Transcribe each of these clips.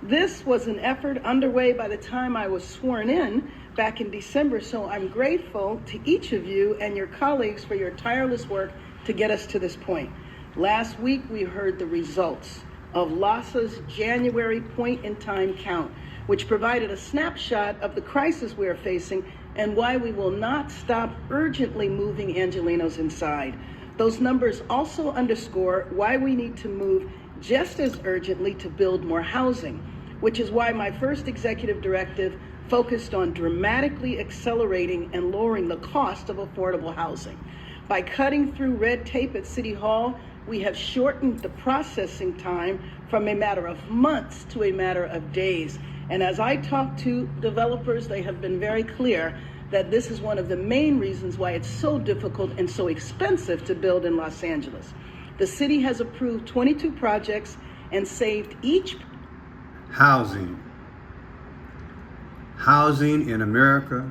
This was an effort underway by the time I was sworn in back in December, so I'm grateful to each of you and your colleagues for your tireless work to get us to this point. Last week, we heard the results of LAHSA's January point-in-time count, which provided a snapshot of the crisis we are facing and why we will not stop urgently moving Angelenos inside. Those numbers also underscore why we need to move just as urgently to build more housing, which is why my first executive directive focused on dramatically accelerating and lowering the cost of affordable housing. By cutting through red tape at City Hall, we have shortened the processing time from a matter of months to a matter of days. And as I talk to developers, they have been very clear that this is one of the main reasons why it's so difficult and so expensive to build in Los Angeles. The city has approved 22 projects and saved each. Housing in America,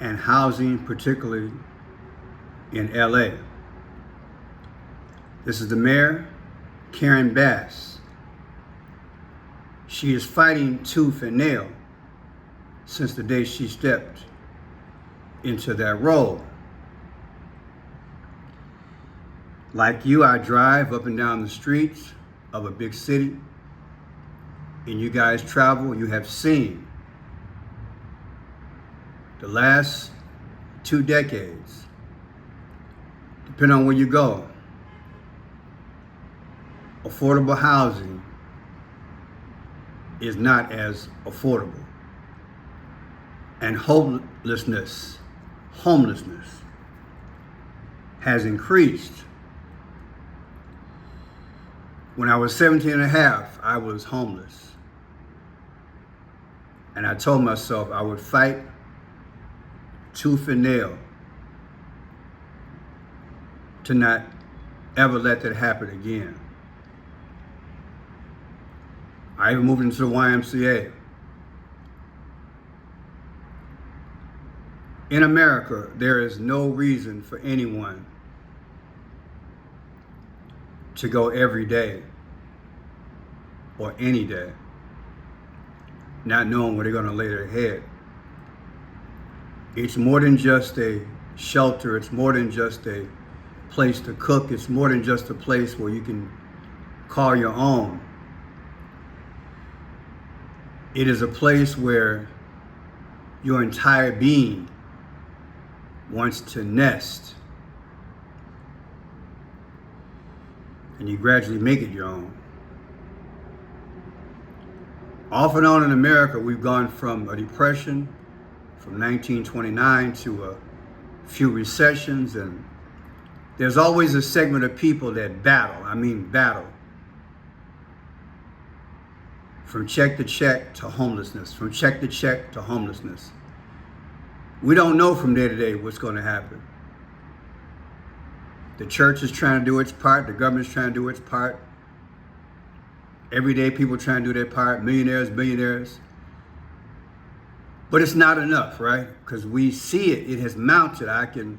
and housing particularly in LA. This is the mayor, Karen Bass. She is fighting tooth and nail since the day she stepped into that role. Like you, I drive up and down the streets of a big city, and you guys travel, you have seen the last 2 decades, depending on where you go, affordable housing is not as affordable. And homelessness has increased. When I was 17 and a half, I was homeless. And I told myself I would fight tooth and nail to not ever let that happen again. I even moved into the YMCA. In America, there is no reason for anyone to go every day or any day not knowing where they're going to lay their head. It's more than just a shelter. It's more than just a place to cook. It's more than just a place where you can call your own. It is a place where your entire being wants to nest, and you gradually make it your own. Off and on in America, we've gone from a depression from 1929 to a few recessions, and there's always a segment of people that battle from check to check to homelessness, from check to check to homelessness. We don't know from day to day what's going to happen. The church is trying to do its part. The government's trying to do its part. Everyday people trying to do their part. Millionaires, billionaires. But it's not enough, right? Because we see it. It has mounted. I can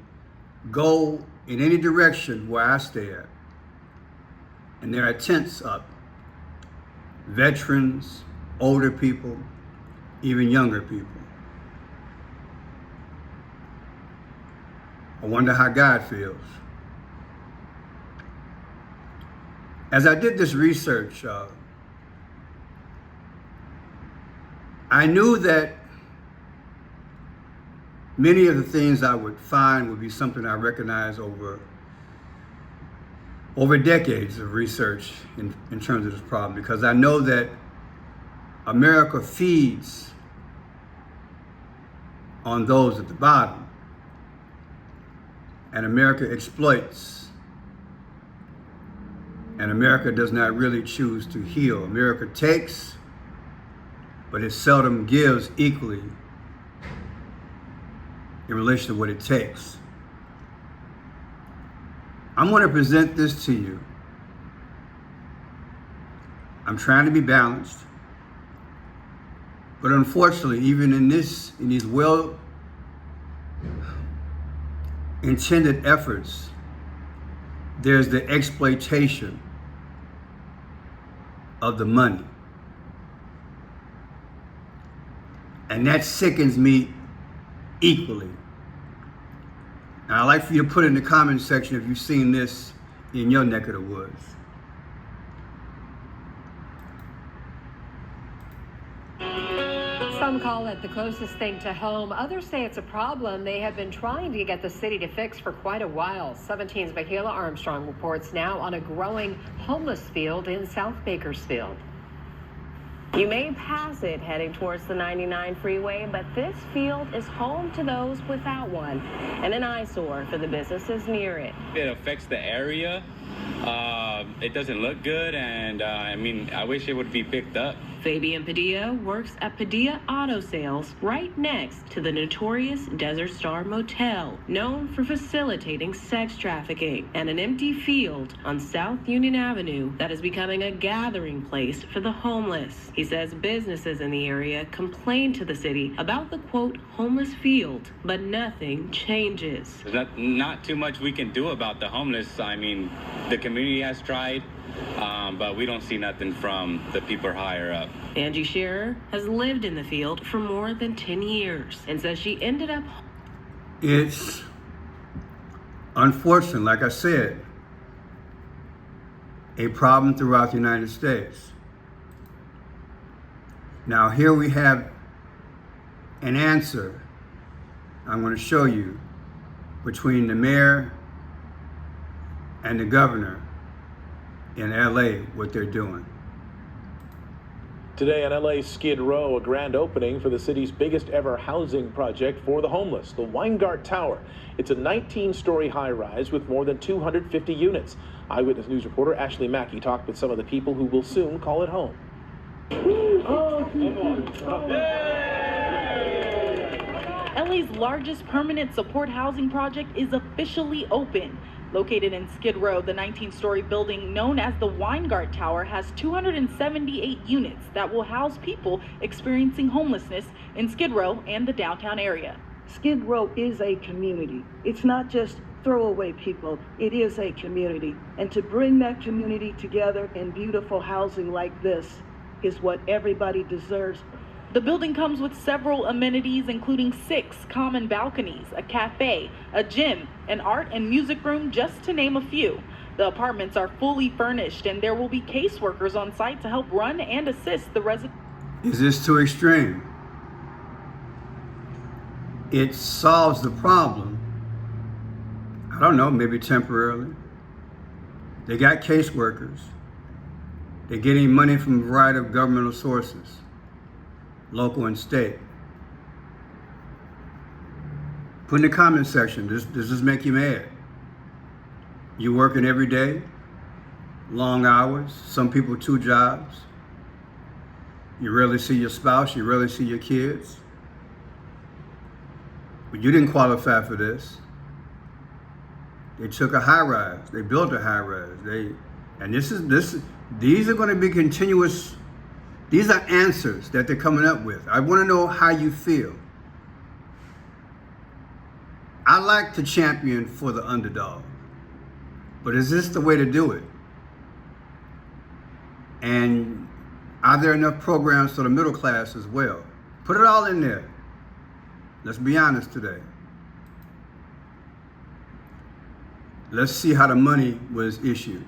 go in any direction where I stay at, and there are tents up. Veterans, older people, even younger people. I wonder how God feels. As I did this research, I knew that many of the things I would find would be something I recognized over decades of research in terms of this problem, because I know that America feeds on those at the bottom, and America exploits, and America does not really choose to heal. America takes, but it seldom gives equally in relation to what it takes. I'm going to present this to you. I'm trying to be balanced, but unfortunately, even in these well-intended efforts, there's the exploitation of the money. And that sickens me equally. Now, I'd like for you to put in the comment section if you've seen this in your neck of the woods. Some call it the closest thing to home. Others say it's a problem they have been trying to get the city to fix for quite a while. 17's Michaela Armstrong reports now on a growing homeless field in South Bakersfield. You may pass it heading towards the 99 freeway, but this field is home to those without one and an eyesore for the businesses near it. It affects the area. It doesn't look good, and I wish it would be picked up. Fabian Padilla works at Padilla Auto Sales right next to the notorious Desert Star Motel, known for facilitating sex trafficking, and an empty field on South Union Avenue that is becoming a gathering place for the homeless. He says businesses in the area complain to the city about the, quote, homeless field, but nothing changes. There's not too much we can do about the homeless. I mean, the community has tried, but we don't see nothing from the people higher up. Angie Scherer has lived in the field for more than 10 years and says she ended up... It's unfortunate, like I said, a problem throughout the United States. Now here we have an answer I'm going to show you between the mayor and the governor in LA, what they're doing. Today on LA's Skid Row, a grand opening for the city's biggest ever housing project for the homeless, the WiFi Tower. It's a 19-story high-rise with more than 250 units. Eyewitness News reporter Ashley Mackey talked with some of the people who will soon call it home. LA's largest permanent support housing project is officially open. Located in Skid Row, the 19-story building known as the WiFi Tower has 278 units that will house people experiencing homelessness in Skid Row and the downtown area. Skid Row is a community. It's not just throwaway people. It is a community. And to bring that community together in beautiful housing like this is what everybody deserves. The building comes with several amenities, including 6 common balconies, a cafe, a gym, an art and music room, just to name a few. The apartments are fully furnished, and there will be caseworkers on site to help run and assist the residents. Is this too extreme? It solves the problem. I don't know, maybe temporarily. They got caseworkers. They're getting money from a variety of governmental sources, local and state. Put in the comment section, does this make you mad? You working every day, long hours, some people 2 jobs. You rarely see your spouse, you rarely see your kids. But you didn't qualify for this. They took a high rise, they built a high rise. These are going to be continuous. These are answers that they're coming up with. I want to know how you feel. I like to champion for the underdog, but is this the way to do it? And are there enough programs for the middle class as well? Put it all in there. Let's be honest today. Let's see how the money was issued.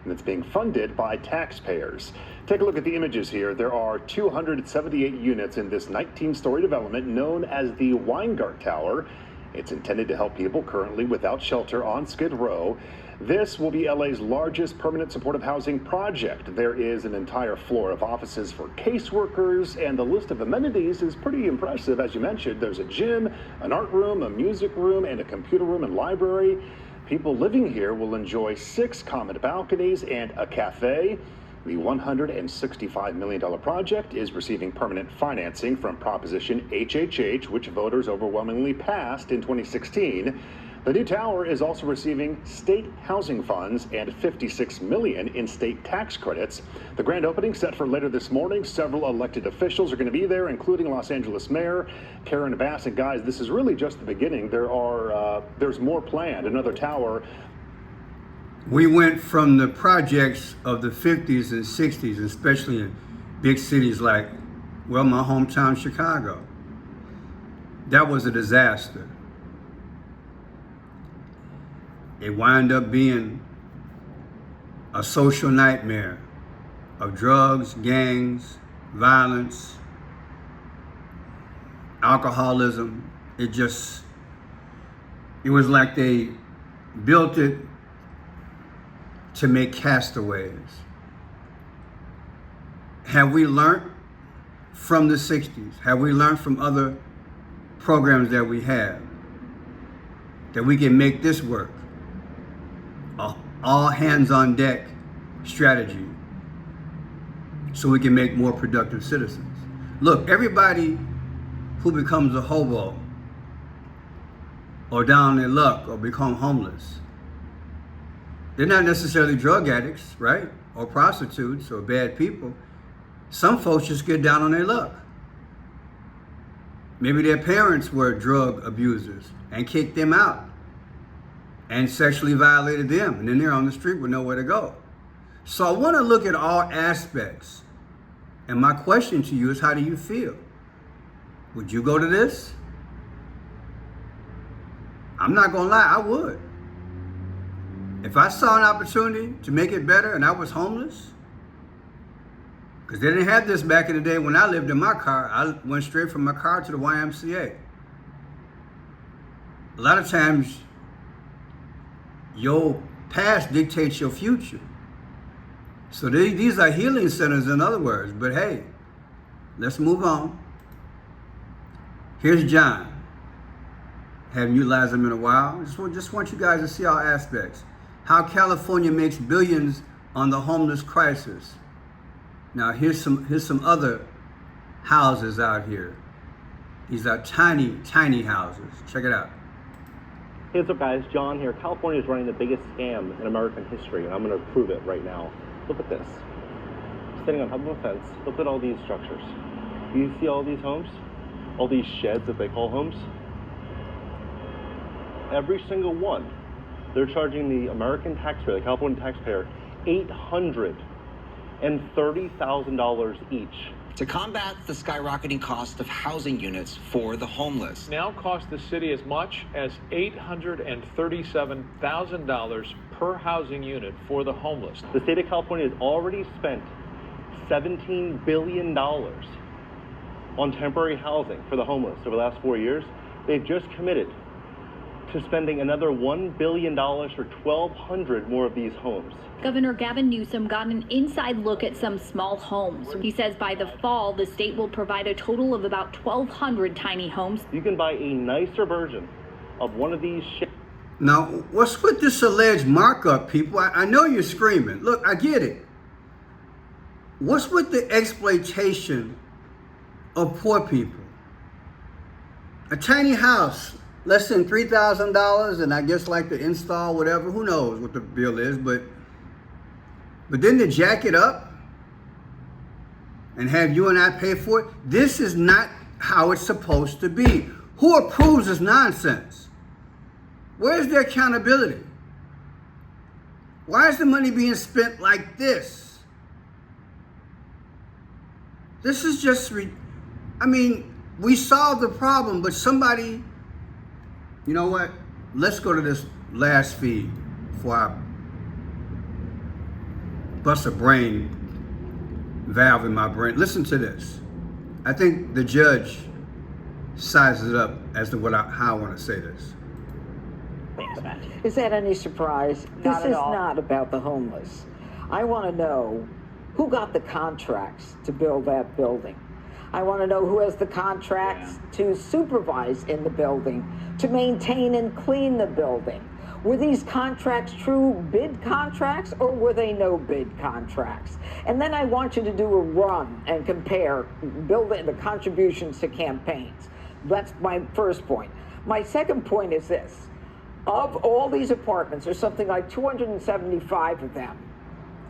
And it's being funded by taxpayers. Take a look at the images here. There are 278 units in this 19-story development known as the WiFi Tower. It's intended to help people currently without shelter on Skid Row. This will be LA's largest permanent supportive housing project. There is an entire floor of offices for caseworkers, and the list of amenities is pretty impressive. As you mentioned, there's a gym, an art room, a music room, and a computer room and library. People living here will enjoy 6 common balconies and a cafe. The $165 million project is receiving permanent financing from Proposition HHH, which voters overwhelmingly passed in 2016. The new tower is also receiving state housing funds and $56 million in state tax credits. The grand opening set for later this morning. Several elected officials are going to be there, including Los Angeles Mayor Karen Bass. And guys, this is really just the beginning. There's more planned. Another tower. We went from the projects of the 50s and 60s, especially in big cities like Well, my hometown, Chicago. That was a disaster. It wound up being a social nightmare of drugs, gangs, violence, alcoholism. It was like they built it to make castaways. Have we learned from the 60s? Have we learned from other programs that we have that we can make this work? All hands on deck strategy so we can make more productive citizens. Look, everybody who becomes a hobo or down on their luck or become homeless, they're not necessarily drug addicts, right? Or prostitutes or bad people. Some folks just get down on their luck. Maybe their parents were drug abusers and kicked them out and sexually violated them, and then they're on the street with nowhere to go. So I want to look at all aspects. And my question to you is, how do you feel? Would you go to this? I'm not gonna lie, I would. If I saw an opportunity to make it better and I was homeless, because they didn't have this back in the day when I lived in my car. I went straight from my car to the YMCA. A lot of times, your past dictates your future. So these are healing centers, in other words. But hey, let's move on. Here's John. Haven't utilized him in a while. Just want you guys to see all aspects. How California makes billions on the homeless crisis. Now here's some other houses out here. These are tiny, tiny houses. Check it out. Hey, what's up guys? John here. California is running the biggest scam in American history, and I'm going to prove it right now. Look at this. Standing on top of a fence, look at all these structures. Do you see all these homes? All these sheds that they call homes? Every single one, they're charging the American taxpayer, the California taxpayer, $830,000 each. To combat the skyrocketing cost of housing units for the homeless. Now cost the city as much as $837,000 per housing unit for the homeless. The state of California has already spent $17 billion on temporary housing for the homeless over the last 4 years. They've just committed to spending another $1 billion for 1,200 more of these homes. Governor Gavin Newsom got an inside look at some small homes. He says by the fall, the state will provide a total of about 1,200 tiny homes. You can buy a nicer version of one of these sheds. Now, what's with this alleged markup, people? I know you're screaming. Look, I get it. What's with the exploitation of poor people? A tiny house, less than $3,000, and I guess like to install whatever, who knows what the bill is, but then to jack it up and have you and I pay for it, this is not how it's supposed to be. Who approves this nonsense? Where's their accountability? Why is the money being spent like this? This is just, we solved the problem, but somebody, you know what? Let's go to this last feed before I bust a brain valve in my brain. Listen to this. I think the judge sizes it up as to how I want to say this. Is that any surprise? This is not about the homeless. I want to know who got the contracts to build that building. I want to know who has the contracts to supervise in the building, to maintain and clean the building. Were these contracts true bid contracts, or were they no bid contracts? And then I want you to do a run and compare the contributions to campaigns. That's my first point. My second point is this. Of all these apartments, there's something like 275 of them.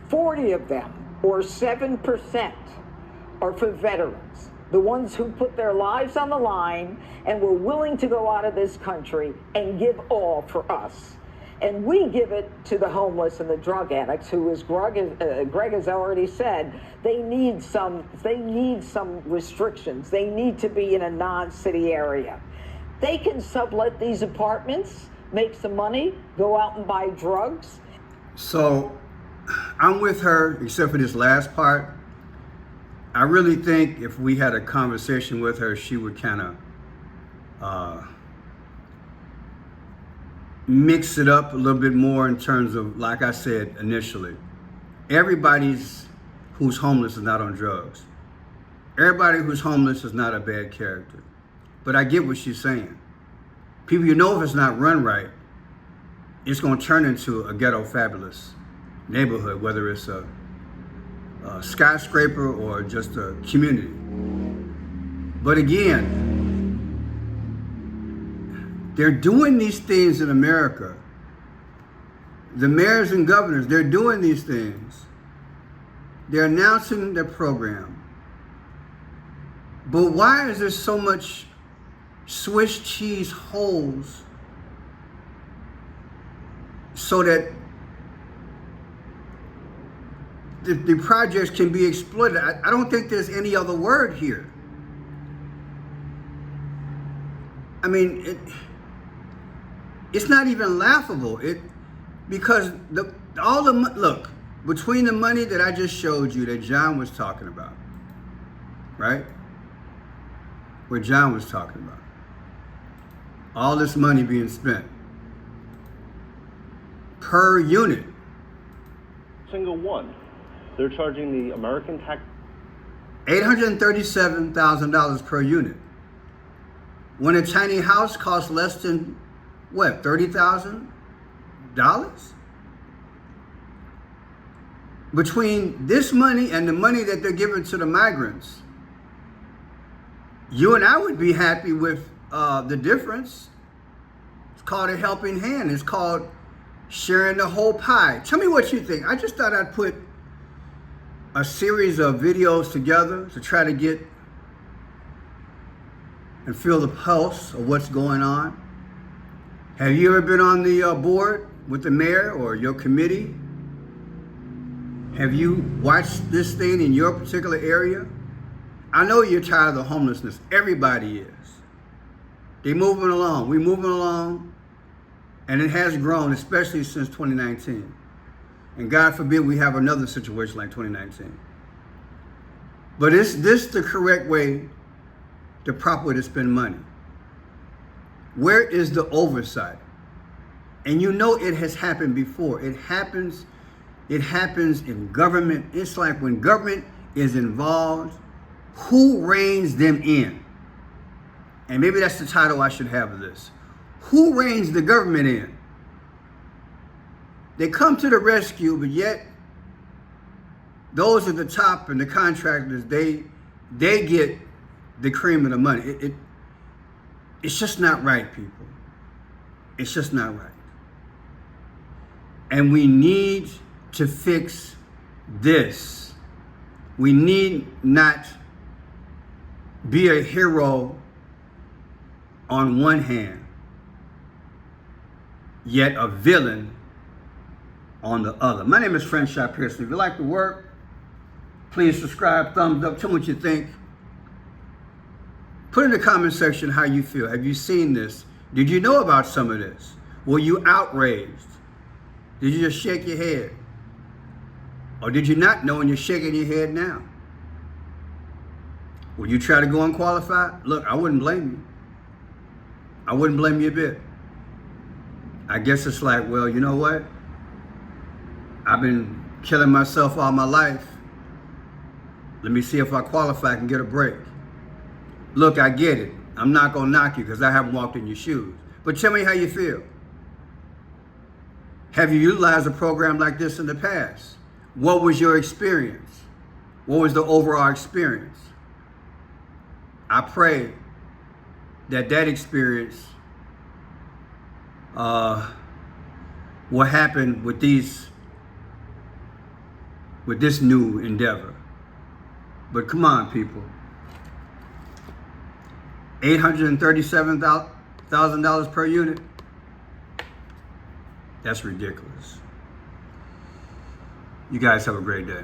40 of them, or 7%, are for veterans. The ones who put their lives on the line and were willing to go out of this country and give all for us. and we give it to the homeless and the drug addicts, who, as Greg has already said, they need some restrictions. They need to be in a non-city area. They can sublet these apartments, make some money, go out and buy drugs. So I'm with her, except for this last part. I really think if we had a conversation with her, she would kind of mix it up a little bit more in terms of, like I said initially, everybody's who's homeless is not on drugs. Everybody who's homeless is not a bad character. But I get what she's saying. People, you know, if it's not run right, it's going to turn into a ghetto fabulous neighborhood, whether it's a skyscraper or just a community. But again, they're doing these things in America. The mayors and governors, they're doing these things. They're announcing their program. But why is there so much Swiss cheese holes so that the projects can be exploited? I don't think there's any other word here. I mean, it's not even laughable. Because look, between the money that I just showed you that John was talking about, right? What John was talking about. All this money being spent per unit. Single one. They're charging the American tax $837,000 per unit. When a tiny house costs less than, what, $30,000? Between this money and the money that they're giving to the migrants, you and I would be happy with the difference. It's called a helping hand. It's called sharing the whole pie. Tell me what you think. I just thought I'd put a series of videos together to try to get and feel the pulse of what's going on. Have you ever been on the board with the mayor or your committee? Have you watched this thing in your particular area? I know you're tired of the homelessness. Everybody is. They're moving along. We're moving along. And it has grown, especially since 2019. And God forbid we have another situation like 2019. But is this the correct way, the proper way to spend money? Where is the oversight? And you know it has happened before. It happens in government. It's like when government is involved, who reins them in? And maybe that's the title I should have of this. Who reins the government in? They come to the rescue, but yet those at the top and the contractors, they get the cream of the money. It's just not right, people. It's just not right. And we need to fix this. We need not be a hero on one hand, yet a villain on the other. My name is Franchise Pearson. If you like the work, please subscribe, thumbs up, tell me what you think. Put in the comment section how you feel. Have you seen this? Did you know about some of this? Were you outraged? Did you just shake your head? Or did you not know and you're shaking your head now? Will you try to go unqualified? Look, I wouldn't blame you. I wouldn't blame you a bit. I guess it's like, well, you know what? I've been killing myself all my life. Let me see if I qualify and get a break. Look, I get it. I'm not going to knock you because I haven't walked in your shoes. But tell me how you feel. Have you utilized a program like this in the past? What was your experience? What was the overall experience? I pray that experience will happen with this new endeavor. But come on, people. $837,000 per unit. That's ridiculous. You guys have a great day.